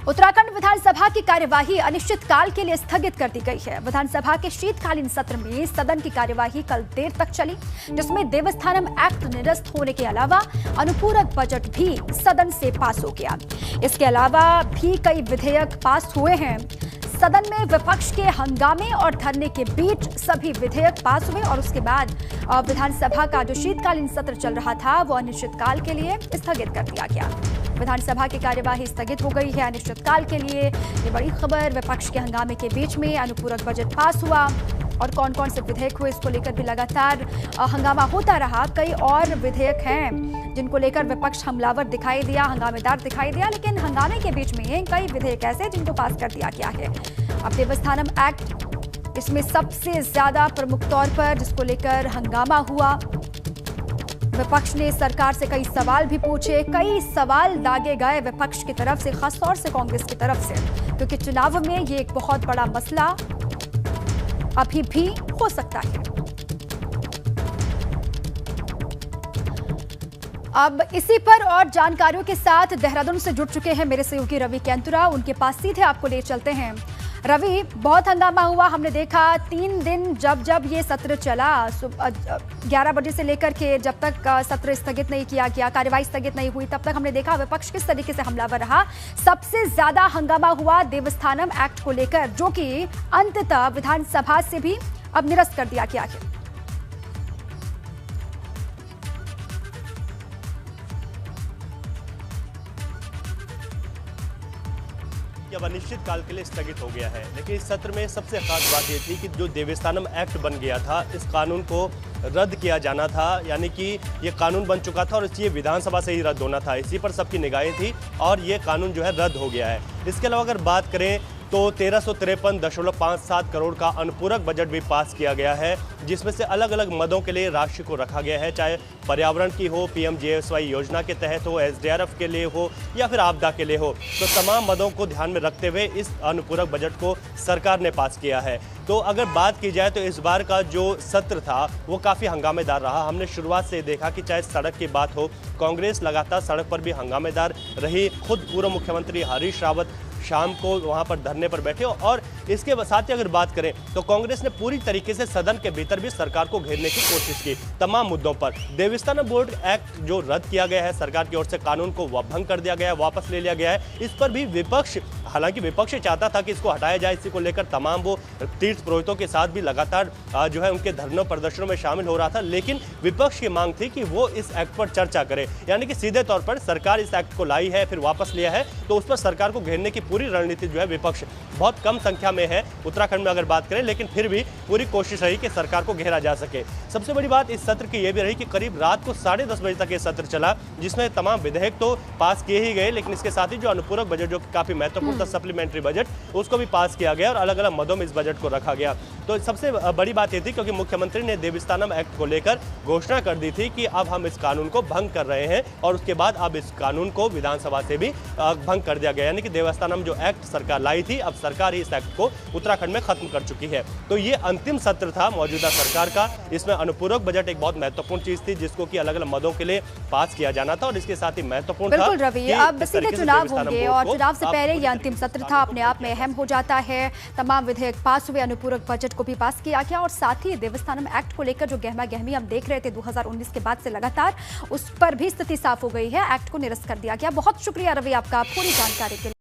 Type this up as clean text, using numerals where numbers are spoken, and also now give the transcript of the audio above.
उत्तराखंड विधानसभा की कार्यवाही अनिश्चितकाल के लिए स्थगित कर दी गई है। विधानसभा के शीतकालीन सत्र में सदन की कार्यवाही कल देर तक चली, जिसमें देवस्थानम एक्ट निरस्त होने के अलावा अनुपूरक बजट भी सदन से पास हो गया। इसके अलावा भी कई विधेयक पास हुए हैं। सदन में विपक्ष के हंगामे और धरने के बीच सभी विधेयक पास हुए और उसके बाद विधानसभा का जो शीतकालीन सत्र चल रहा था वो अनिश्चितकाल के लिए स्थगित कर दिया गया। विधानसभा की कार्यवाही स्थगित हो गई है अनिश्चितकाल के लिए। ये बड़ी खबर, विपक्ष के हंगामे के बीच में अनुपूरक बजट पास हुआ और कौन कौन से विधेयक हुए इसको लेकर भी लगातार हंगामा होता रहा। कई और विधेयक हैं जिनको लेकर विपक्ष हमलावर दिखाई दिया, हंगामेदार दिखाई दिया, लेकिन हंगामे के बीच में कई विधेयक ऐसे जिनको पास कर दिया गया है। अब देवस्थानम एक्ट इसमें सबसे ज्यादा प्रमुख तौर पर जिसको लेकर हंगामा हुआ। विपक्ष ने सरकार से कई सवाल भी पूछे, कई सवाल दागे गए विपक्ष की तरफ से, खासतौर से कांग्रेस की तरफ से, क्योंकि चुनाव में ये एक बहुत बड़ा मसला अभी भी हो सकता है। अब इसी पर और जानकारियों के साथ देहरादून से जुड़ चुके हैं मेरे सहयोगी रवि कैंतुरा। उनके पास सीधे आपको ले चलते हैं। रवि, बहुत हंगामा हुआ, हमने देखा 3 दिन जब ये सत्र चला, 11 बजे से लेकर के जब तक सत्र स्थगित नहीं किया गया, कार्यवाही स्थगित नहीं हुई, तब तक हमने देखा विपक्ष किस तरीके से हमलावर रहा। सबसे ज्यादा हंगामा हुआ देवस्थानम एक्ट को लेकर, जो कि अंततः विधानसभा से भी अब निरस्त कर दिया गया है। अब अनिश्चितकाल के लिए स्थगित हो गया है, लेकिन इस सत्र में सबसे खास बात ये थी कि जो देवस्थानम एक्ट बन गया था, इस कानून को रद्द किया जाना था। यानी कि ये कानून बन चुका था और ये विधानसभा से ही रद्द होना था। इसी पर सबकी निगाहें थी और ये कानून जो है रद्द हो गया है। इसके अलावा अगर बात करें तो 1353.57 करोड़ का अनुपूरक बजट भी पास किया गया है, जिसमें से अलग अलग मदों के लिए राशि को रखा गया है, चाहे पर्यावरण की हो, PMJSY योजना के तहत हो, SDRF के लिए हो या फिर आपदा के लिए हो। तो तमाम मदों को ध्यान में रखते हुए इस अनुपूरक बजट को सरकार ने पास किया है। तो अगर बात की जाए तो इस बार का जो सत्र था वो काफ़ी हंगामेदार रहा। हमने शुरुआत से देखा कि चाहे सड़क की बात हो, कांग्रेस लगातार सड़क पर भी हंगामेदार रही। खुद पूर्व मुख्यमंत्री हरीश रावत शाम को वहां पर धरने पर बैठे और इसके साथ ही अगर बात करें तो कांग्रेस ने पूरी तरीके से सदन के भीतर भी सरकार को घेरने की कोशिश की तमाम मुद्दों पर। देवस्थानम बोर्ड एक्ट जो रद्द किया गया है सरकार की ओर से, कानून को भंग कर दिया गया है, वापस ले लिया गया है, इस पर भी विपक्ष, हालांकि विपक्ष चाहता था कि इसको हटाया जाए। इसी को लेकर तमाम वो तीर्थ पुरोहितों के साथ भी लगातार जो है उनके धरनों प्रदर्शनों में शामिल हो रहा था, लेकिन विपक्ष की मांग थी कि वो इस एक्ट पर चर्चा करे। यानी कि सीधे तौर पर सरकार इस एक्ट को लाई है, फिर वापस लिया है, तो उस पर सरकार को घेरने की पूरी रणनीति जो है विपक्ष बहुत कम संख्या में है उत्तराखंड में अगर बात करें, लेकिन फिर भी पूरी कोशिश रही कि सरकार को घेरा जा सके। सबसे बड़ी बात इस सत्र की यह भी रही कि करीब रात को 10:30 बजे तक ये सत्र चला, जिसमें तमाम विधेयक तो पास किए ही गए, लेकिन इसके साथ ही जो अनुपूरक बजट जो काफी महत्वपूर्ण था, सप्लीमेंट्री बजट, उसको भी पास किया गया और अलग अलग मदों में इस बजट को रखा गया। तो सबसे बड़ी बात यह थी क्योंकि मुख्यमंत्री ने देवस्थानम एक्ट को लेकर घोषणा कर दी थी कि अब हम इस कानून को भंग कर रहे हैं और उसके बाद अब इस कानून को विधानसभा से भी भंग कर दिया गया। यानी कि देवस्थानम जो एक्ट सरकार लाई थी, अब सरकार ही इस एक्ट को उत्तराखंड में खत्म कर चुकी है। तो ये अंतिम सत्र था मौजूदा सरकार का। इसमें अनुपूरक बजट एक बहुत महत्वपूर्ण चीज थी, जिसको कि अलग अलग मदों के लिए पास किया जाना था और इसके साथ ही महत्वपूर्ण था। बिल्कुल रवि, अब सीधे चुनाव होंगे और चुनाव से पहले ये अंतिम सत्र था, अपने आप में अहम हो जाता है। तमाम विधेयक पास हुए, अनुपूरक बजट को भी पास किया गया और साथ ही देवस्थानम एक्ट को लेकर जो गहमा गहमी हम देख रहे थे 2019 के बाद से लगातार, उस पर भी स्थिति साफ हो गई है, एक्ट को निरस्त कर दिया गया। बहुत शुक्रिया रवि आपका पूरी जानकारी के लिए।